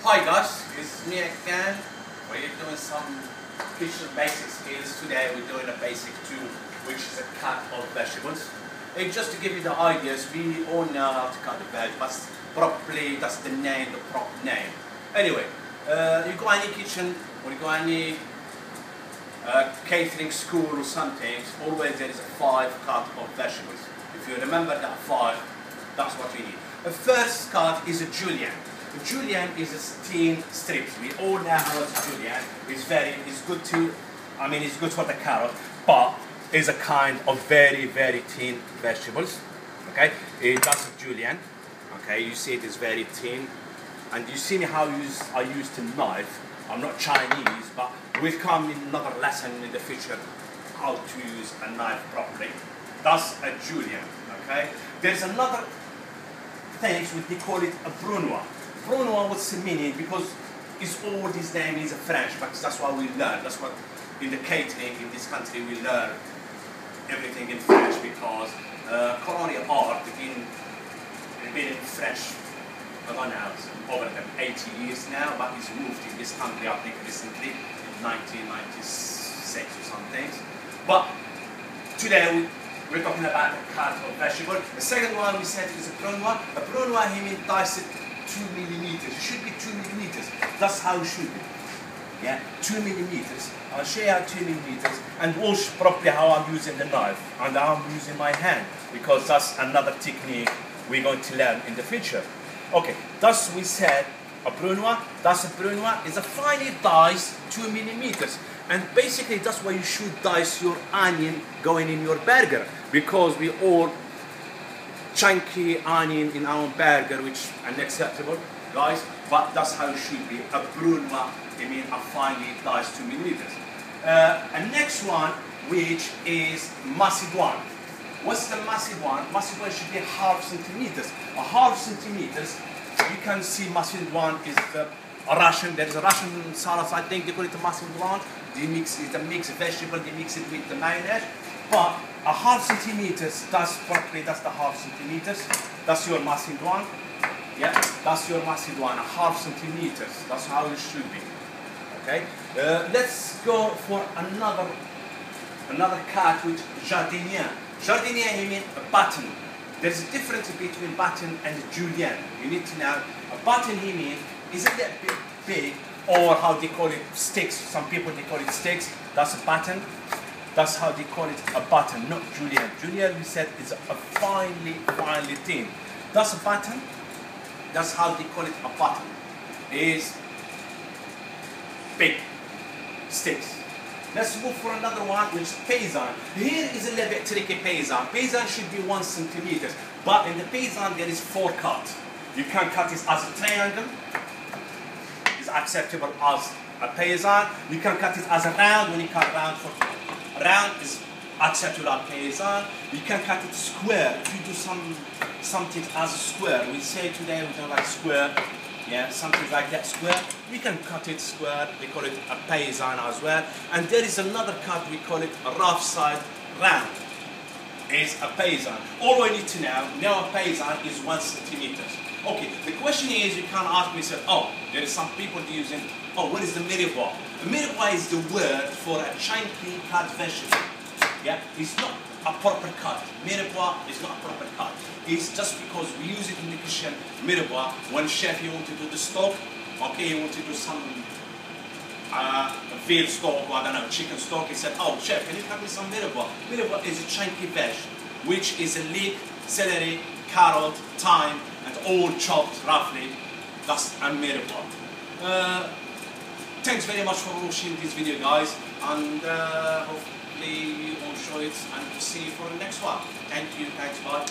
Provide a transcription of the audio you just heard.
Hi guys, it's me again. We're doing some kitchen basic skills. Today we're doing a basic tool, which is a cut of vegetables. And just to give you the ideas, we all know how to cut the veg, but probably that's the name, the proper name. Anyway, you go any kitchen or you go any catering school or something, always there is a 5 cut of vegetables. If you remember that 5, that's what we need. The first cut is a julienne. Julienne is a thin strips. We all know how julienne is it's good to, it's good for the carrot, but is a kind of very thin vegetables. Okay, that's a julienne. Okay, you see it is very thin, and you see me how I use the knife. I'm not Chinese, but we'll come in another lesson in the future how to use a knife properly. That's a julienne. Okay, there's another thing we call it a brunoise. Brunoise, what's the meaning? Because it's all this name is French, but that's why we learn. That's what in the catering in this country we learn everything in French, because colonial art been in French, I don't know, over 80 years now, but it's moved in this country, I think, recently in 1996 or something. But today we're talking about a cut of vegetable. The second one we said is a brunoise. A brunoise, he means diced 2 millimeters. It should be 2 millimeters. That's how it should be. Yeah, 2 millimeters. I'll show you how 2 millimeters and watch properly how I'm using the knife and how I'm using my hand, because that's another technique we're going to learn in the future. Okay, thus we said a brunoise. That's a brunoise is a finely diced 2 millimeters. And basically that's why you should dice your onion going in your burger, because we all chunky onion in our burger, which is unacceptable, guys, but that's how it should be. A brunoise, a finely diced 2 millimeters. And next one, which is macédoine. What's the macédoine? Macédoine should be ½ centimeters. A ½ centimeters, you can see macédoine is a Russian, there is a Russian salad, I think they call it a macédoine. They mix it, the mixed vegetable, they mix it with the mayonnaise. But a ½ centimeters, that's the ½ centimeters. That's your macédoine. Yeah, that's your macédoine, a ½ centimeters. That's how it should be. Okay. Let's go for another cut with jardinière. Jardinière, you mean a button. There's a difference between button and julienne. You need to know. A button, he means, isn't that big, or how they call it, sticks. Some people they call it sticks. That's a button. That's how they call it, a button, not julienne. Julienne, we said, is a finely thin. That's a button. That's how they call it, a button. Is big sticks. Let's move for another one, which is paysan. Here is a little bit tricky paysan. Paysan should be 1 centimeter, but in the paysan there is 4 cuts. You can cut it as a triangle. It's acceptable as a paysan. You can cut it as a round. When you cut round for round is acceptable as paysan. You can cut it square. If you do something as a square, we say today we don't like square. Yeah, something like that square. We can cut it square. We call it a paysan as well. And there is another cut. We call it a rough side round. Is a paysan. All we need to know a paysan is 1 centimeter. Okay, the question is, you can't ask me, say, oh, there is some people using, oh, what is the mirepoix? The mirepoix is the word for a chunky cut vegetable. Yeah, it's not a proper cut. Mirepoix is not a proper cut. It's just because we use it in the kitchen, mirepoix. When chef, you want to do the stock, okay, you want to do some veal stock, or I don't know, chicken stock, he said, oh, chef, can you cut me some mirepoix? Mirepoix is a chunky veg, which is a leek, celery, carrot, thyme, and all chopped roughly. That's a mirepoix. Thanks very much for watching this video, guys, and hopefully you will enjoy it, and see you for the next one. Thank you, thanks, bye.